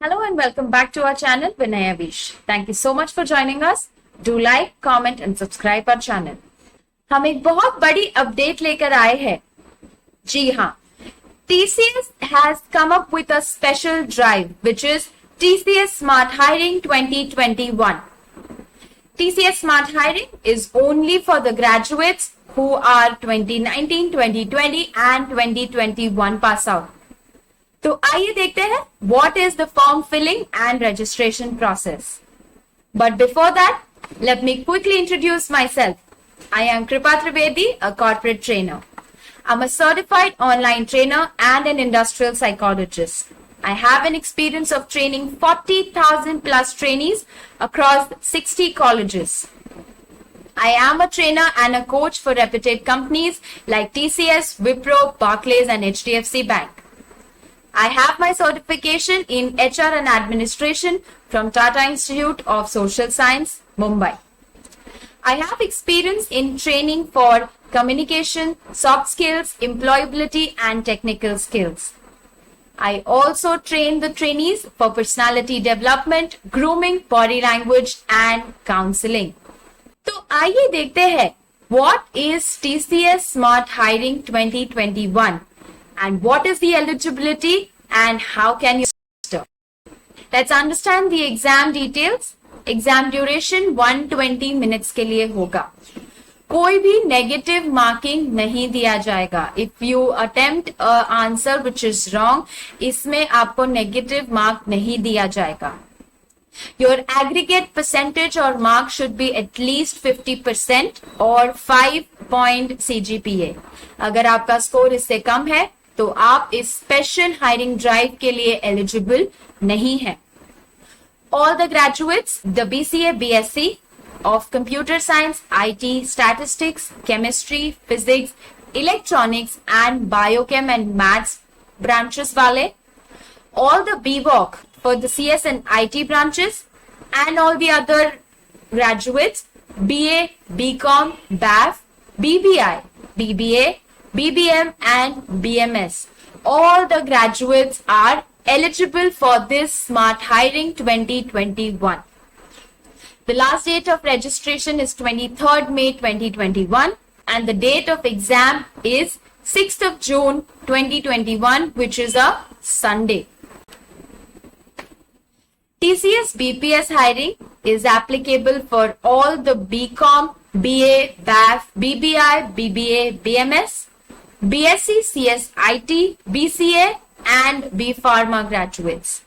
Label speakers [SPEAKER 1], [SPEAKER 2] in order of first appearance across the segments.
[SPEAKER 1] Hello and welcome back to our channel Vinaya Vish. Thank you so much for joining us. Do like, comment and subscribe our channel. हम एक बहुत बड़ी update लेकर आए हैं. जी हाँ, TCS has come up with a special drive which is TCS Smart Hiring 2021. TCS Smart Hiring is only for the graduates who are 2019, 2020 and 2021 pass out. तो आइए देखते हैं what is the form filling and registration process. But before that, let me quickly introduce myself. I am Kripa Trivedi, a corporate trainer. I'm a certified online trainer and an industrial psychologist. I have an experience of training 40,000 plus trainees across 60 colleges. I am a trainer and a coach for reputed companies like TCS, Wipro, Barclays and HDFC Bank. I have my certification in HR and Administration from Tata Institute of Social Science, Mumbai. I have experience in training for communication, soft skills, employability and technical skills. I also train the trainees for personality development, grooming, body language and counseling. तो आइए देखते हैं what is TCS Smart Hiring 2021 and what is the eligibility and how can you register. Let's understand the exam details. Exam duration 120 minutes के लिए होगा. कोई भी negative marking नहीं दिया जाएगा. If you attempt a answer which is wrong, इसमें आपको negative mark नहीं दिया जाएगा. Your aggregate percentage or mark should be at least 50% or 5 point CGPA. अगर आपका score इससे कम है तो आप इस स्पेशल हायरिंग ड्राइव के लिए एलिजिबल नहीं है. All the graduates, the BCA, BSc of Computer Science, IT, Statistics, Chemistry, Physics, Electronics and Biochem and Maths branches वाले, all the BVOC for the CS and IT branches and all the other graduates, BA, BCom, BAF, BBI, BBA, BBM and BMS. All the graduates are eligible for this Smart Hiring 2021. The last date of registration is 23rd May 2021 and the date of exam is 6th of June 2021 which is a Sunday. TCS BPS hiring is applicable for all the BCom, BA, BAF, BBI, BBA, BMS, BSc, CS, IT, BCA and B Pharma graduates.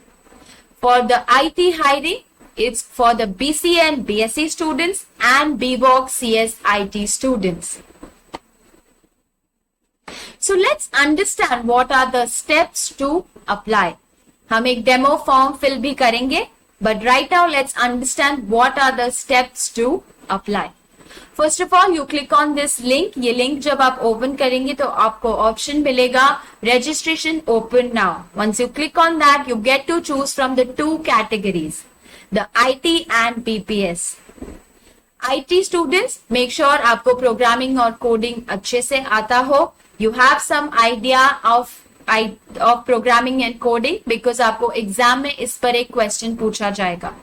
[SPEAKER 1] For the IT hiring, it's for the BCA and BSc students and BVOC CS IT students. So let's understand what are the steps to apply. हम एक demo form fill भी करेंगे, but right now let's understand what are the steps to apply. First of all, you click on this link. ये link जब आप open करेंगे तो आपको option मिलेगा registration open now. Once you click on that, you get to choose from the two categories, the IT and BPS. IT students, make sure आपको programming और coding अच्छे से आता हो. You have some idea of programming and coding because आपको exam में इस पर एक question पूछा जाएगा.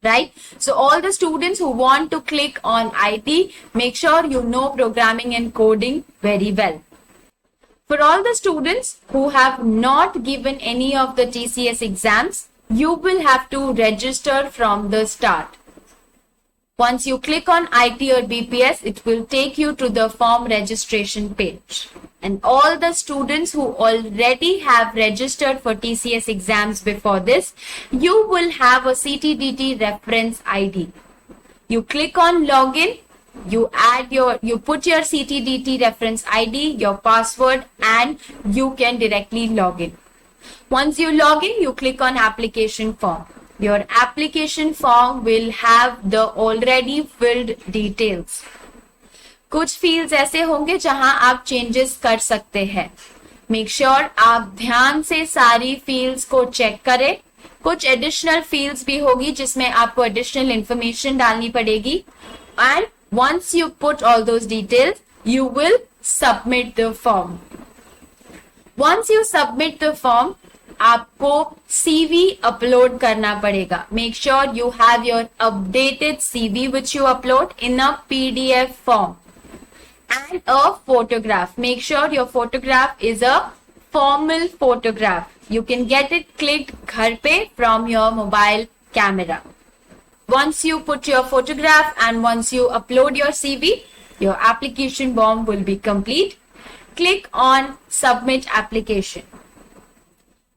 [SPEAKER 1] Right? So all the students who want to click on IT, make sure you know programming and coding very well. For all the students who have not given any of the TCS exams, you will have to register from the start. Once you click on IT or BPS, it will take you to the form registration page. And all the students who already have registered for TCS exams before this, you will have a CTDT reference ID. You click on login, you put your CTDT reference ID, your password, and you can directly log in. Once you log in, you click on application form. Your application form will have the already filled details. कुछ fields ऐसे होंगे जहां आप changes कर सकते हैं. Make sure आप ध्यान से सारी fields को check करें. कुछ additional fields भी होगी जिसमें आपको additional information डालनी पड़ेगी. And once you put all those details, you will submit the form. Once you submit the form, आपको CV अपलोड करना पड़ेगा. Make sure you have your updated CV which you upload in a PDF form and a photograph. Make sure your photograph is a formal photograph. You can get it clicked घर पे from your mobile camera. Once you put your photograph and once you upload your CV, your application form will be complete. Click on submit application.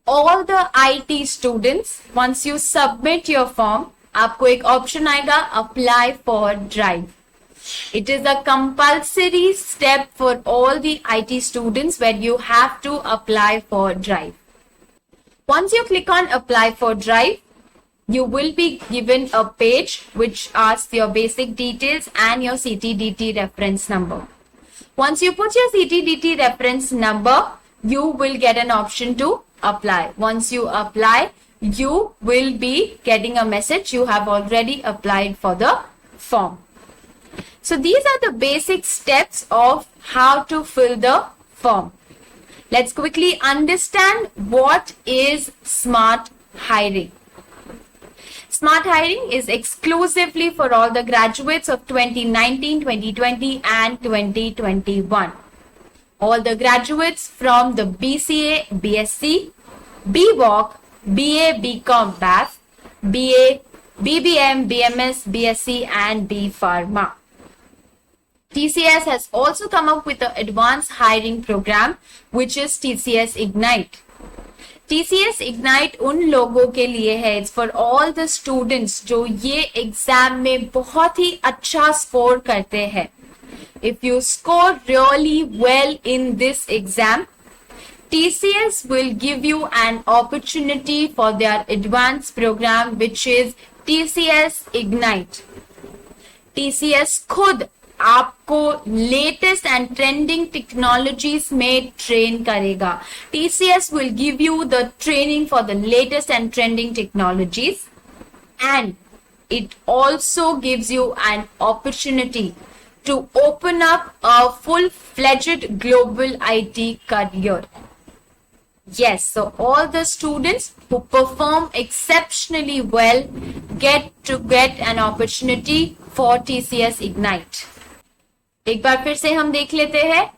[SPEAKER 1] All the IT students, once you submit your form, आपको एक option आएगा apply for drive. It is a compulsory step for all the IT students where you have to apply for drive. Once you click on apply for drive, you will be given a page which asks your basic details and your CTDT reference number. Once you put your CTDT reference number, you will get an option to apply. Once you apply, you will be getting a message you have already applied for the form. So these are the basic steps of how to fill the form. Let's quickly understand what is smart hiring. Smart hiring is exclusively for all the graduates of 2019, 2020 and 2021. All the graduates from the BCA, BSc, BVOC, BA, BCom, BAF, BA, BBM, BMS, BSc and B Pharma. TCS has also come up with an advanced hiring program which is TCS Ignite. TCS Ignite उन लोगों के लिए है, it's for all the students जो ये exam में बहुत ही अच्छा स्कोर करते हैं. If you score really well in this exam, TCS will give you an opportunity for their advanced program which is TCS Ignite. TCS खुद आपको लेटेस्ट एंड ट्रेंडिंग टेक्नोलॉजीज में ट्रेन करेगा. TCS will give you the training for the latest and trending technologies, and it also gives you an opportunity to open up a full-fledged global IT career. Yes, so all the students who perform exceptionally well get an opportunity for TCS Ignite. एक बार फिर से हम देख लेते हैं.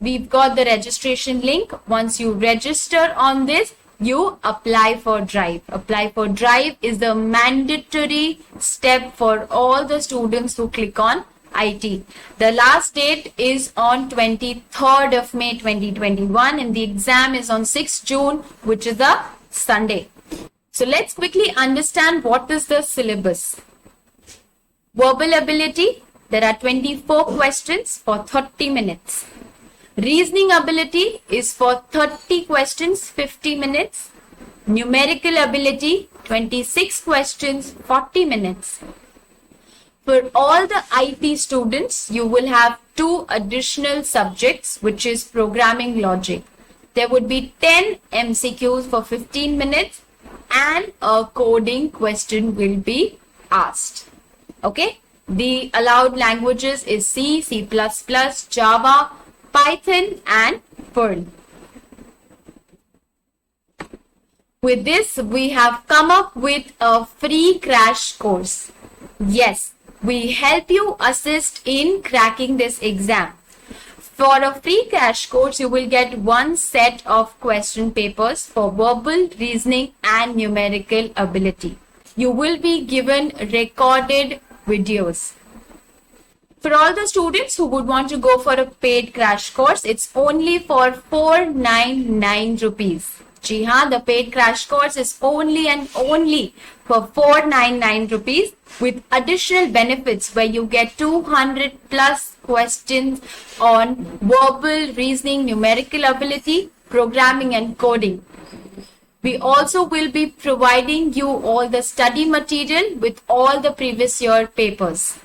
[SPEAKER 1] We've got the registration link. Once you register on this, you apply for drive. Apply for drive is the mandatory step for all the students who click on IT. The last date is on 23rd of May 2021 and the exam is on 6th June, which is a Sunday. So let's quickly understand what is the syllabus. Verbal ability. There are 24 questions for 30 minutes. Reasoning ability is for 30 questions, 50 minutes. Numerical ability, 26 questions, 40 minutes. For all the IT students, you will have 2 additional subjects, which is programming logic. There would be 10 MCQs for 15 minutes and a coding question will be asked. Okay? The allowed languages is C, C++, Java, Python and Perl. With this, we have come up with a free crash course. Yes, we help you assist in cracking this exam. For a free crash course, you will get 1 set of question papers for verbal, reasoning and numerical ability. You will be given recorded videos. For all the students who would want to go for a paid crash course, it's only for 499 rupees. जी हाँ, the paid crash course is only and only for 499 rupees with additional benefits where you get 200 plus questions on verbal, reasoning, numerical ability, programming and coding. We also will be providing you all the study material with all the previous year papers.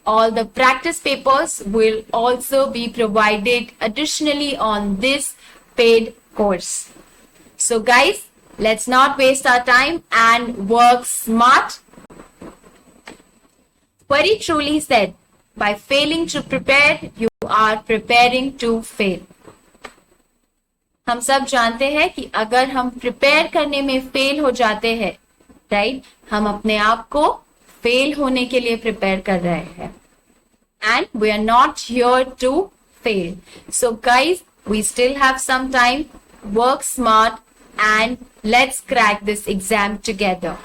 [SPEAKER 1] All the practice papers will also be provided additionally on this paid course. So guys, let's not waste our time and work smart. Very truly said, by failing to prepare, you are preparing to fail. हम सब जानते हैं कि अगर हम prepare करने में fail हो जाते हैं, राइट, हम अपने आप को फेल होने के लिए प्रिपेयर कर रहे हैं, and we are not here to fail. So guys, we still have some time. Work smart and let's crack this exam together.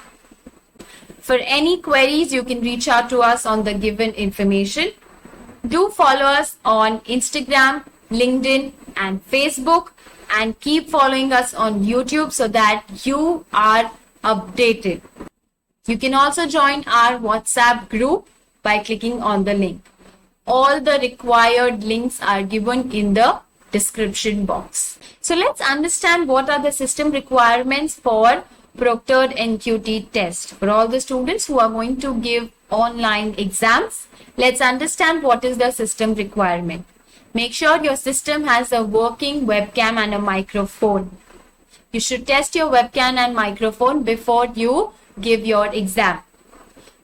[SPEAKER 1] For any queries, you can reach out to us on the given information. Do follow us on Instagram, LinkedIn and Facebook, and keep following us on YouTube so that you are updated. You can also join our WhatsApp group by clicking on the link. All the required links are given in the description box. So let's understand what are the system requirements for proctored NQT test. For all the students who are going to give online exams, let's understand what is the system requirement. Make sure your system has a working webcam and a microphone. You should test your webcam and microphone before you give your exam.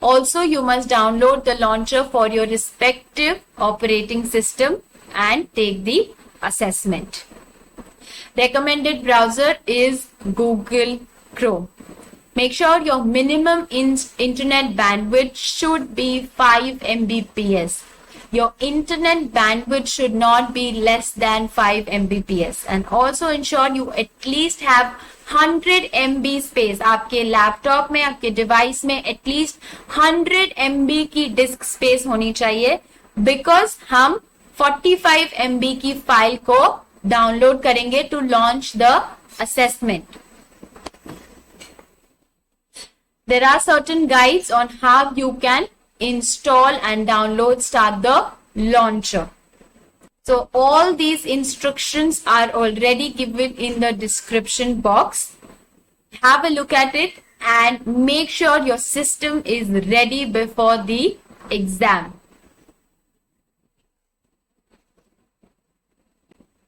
[SPEAKER 1] Also, you must download the launcher for your respective operating system and take the assessment. Recommended browser is Google Chrome. Make sure your minimum internet bandwidth should be 5 Mbps. Your internet bandwidth should not be less than 5 Mbps. And also ensure you at least have 100 MB space. आपके laptop में, आपके device में at least 100 MB की disc space होनी चाहिए, because हम 45 MB की file को डाउनलोड करेंगे to launch the assessment. There are certain guides on how you can install and download start the launcher. So all these instructions are already given in the description box. Have a look at it and make sure your system is ready before the exam.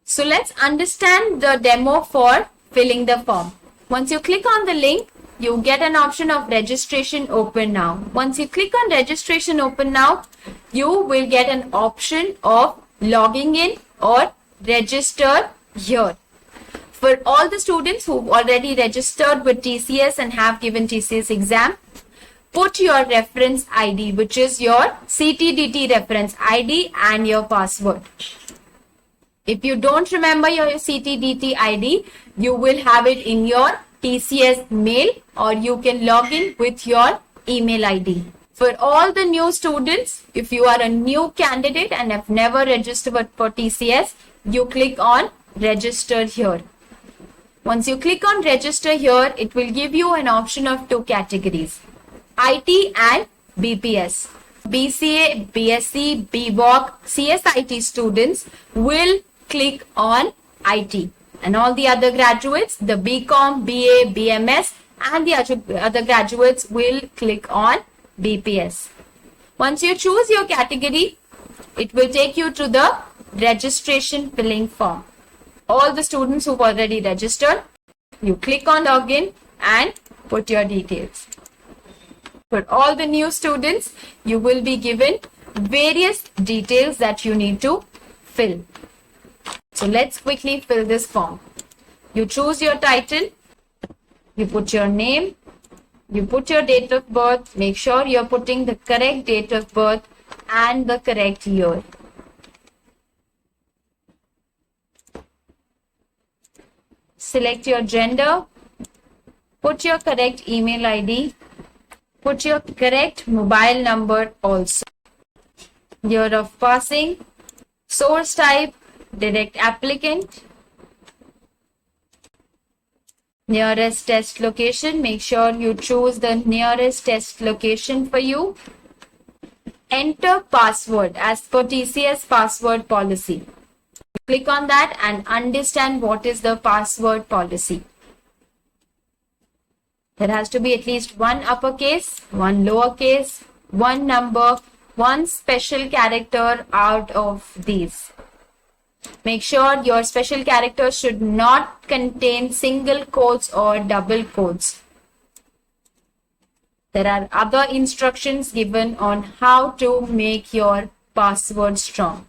[SPEAKER 1] So let's understand the demo for filling the form. Once you click on the link, you get an option of registration open now. Once you click on registration open now, you will get an option of logging in or register here. For all the students who've already registered with TCS and have given TCS exam, put your reference ID, which is your CTDT reference ID and your password. If you don't remember your CTDT ID, you will have it in your TCS mail or you can log in with your email ID. For all the new students, if you are a new candidate and have never registered for TCS, you click on register here. Once you click on register here, it will give you an option of two categories, IT and BPS. BCA, BSc, BVOC, CSIT students will click on IT. And all the other graduates, the BCom, BA, BMS and the other graduates will click on BPS. Once you choose your category, it will take you to the registration filling form. All the students who've already registered, you click on login and put your details. For all the new students, you will be given various details that you need to fill. So let's quickly fill this form. You choose your title, you put your name, you put your date of birth, make sure you're putting the correct date of birth and the correct year. Select your gender, put your correct email ID, put your correct mobile number also. Year of passing, source type, direct applicant, nearest test location, make sure you choose the nearest test location for you. Enter password as per TCS password policy. Click on that and understand what is the password policy. There has to be at least one uppercase, one lowercase, one number, one special character out of these. Make sure your special characters should not contain single quotes or double quotes. There are other instructions given on how to make your password strong.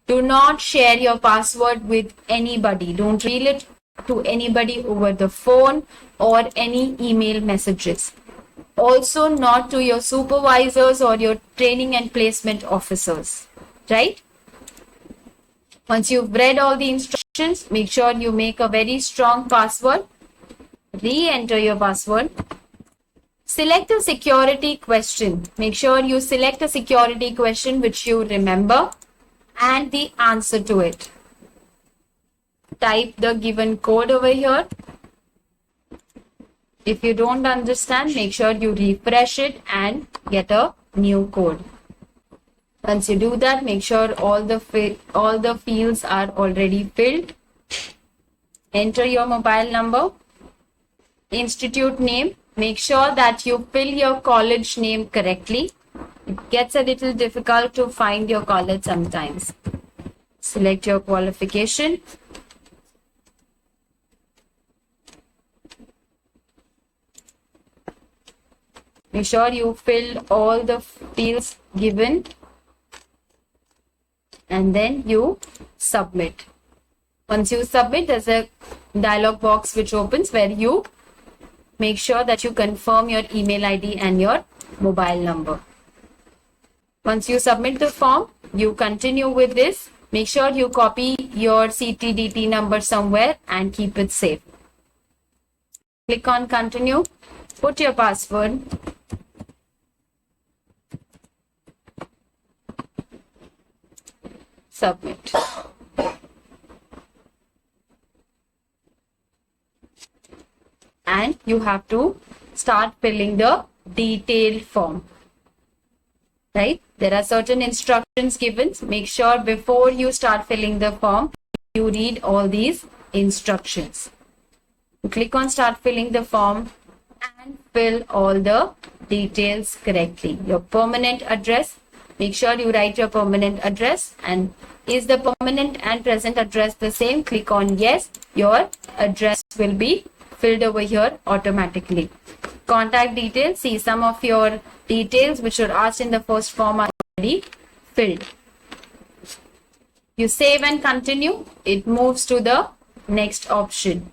[SPEAKER 1] Do not share your password with anybody. Don't reveal it to anybody over the phone or any email messages. Also not to your supervisors or your training and placement officers, right? Once you've read all the instructions, make sure you make a very strong password. Re-enter your password. Select a security question. Make sure you select a security question which you remember and the answer to it. Type the given code over here. If you don't understand, make sure you refresh it and get a new code. Once you do that, make sure all the fields are already filled. Enter your mobile number, institute name. Make sure that you fill your college name correctly. It gets a little difficult to find your college sometimes. Select your qualification. Make sure you fill all the fields given and then you submit. Once you submit, there's a dialog box which opens where you make sure that you confirm your email ID and your mobile number. Once you submit the form, you continue with this. Make sure you copy your CTDT number somewhere and keep it safe. Click on continue. Put your password. Submit. And you have to start filling the detailed form. Right? There are certain instructions given. Make sure before you start filling the form, you read all these instructions. You click on start filling the form and fill all the details correctly. Your permanent address. Make sure you write your permanent address, and is the permanent and present address the same? Click on yes. Your address will be filled over here automatically. Contact details. See, some of your details which were asked in the first form are already filled. You save and continue. It moves to the next option.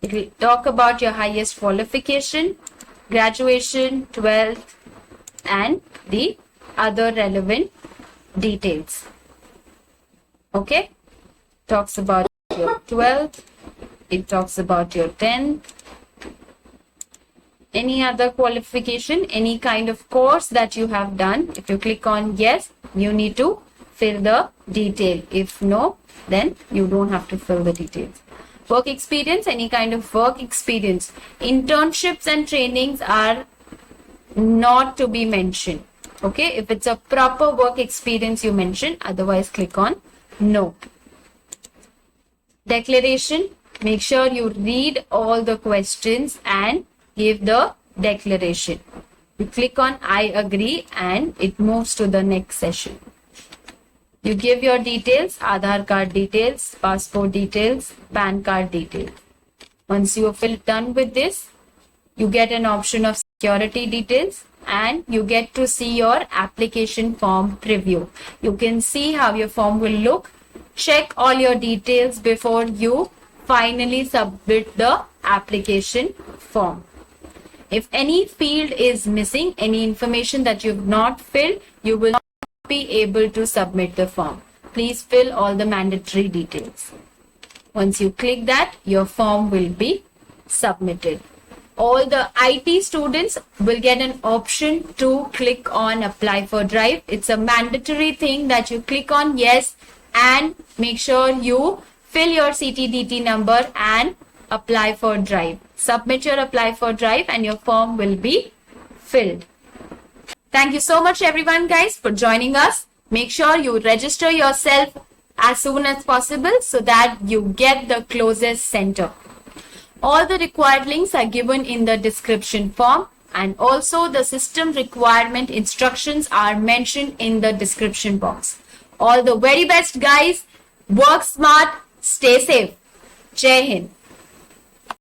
[SPEAKER 1] It will talk about your highest qualification, graduation, 12th, and the other relevant details. Okay? Talks about your 12th. It talks about your 10th. Any other qualification, any kind of course that you have done. If you click on yes, you need to fill the detail. If no, then you don't have to fill the details. Work experience, any kind of work experience. Internships and trainings are not to be mentioned. Okay, if it's a proper work experience you mention, otherwise click on no. Declaration, make sure you read all the questions and give the declaration. You click on I agree and it moves to the next session. You give your details, Aadhaar card details, passport details, PAN card details. Once you are done with this, you get an option of security details and you get to see your application form preview. You can see how your form will look. Check all your details before you finally submit the application form. If any field is missing, any information that you've not filled, you will not be able to submit the form. Please fill all the mandatory details. Once you click that, your form will be submitted. All the IT students will get an option to click on apply for drive. It's a mandatory thing that you click on yes and make sure you fill your CTDT number and apply for drive. Submit your apply for drive and your form will be filled. Thank you so much everyone guys for joining us. Make sure you register yourself as soon as possible so that you get the closest center. All the required links are given in the description form and also the system requirement instructions are mentioned in the description box. All the very best guys. Work smart, stay safe. Jai Hind.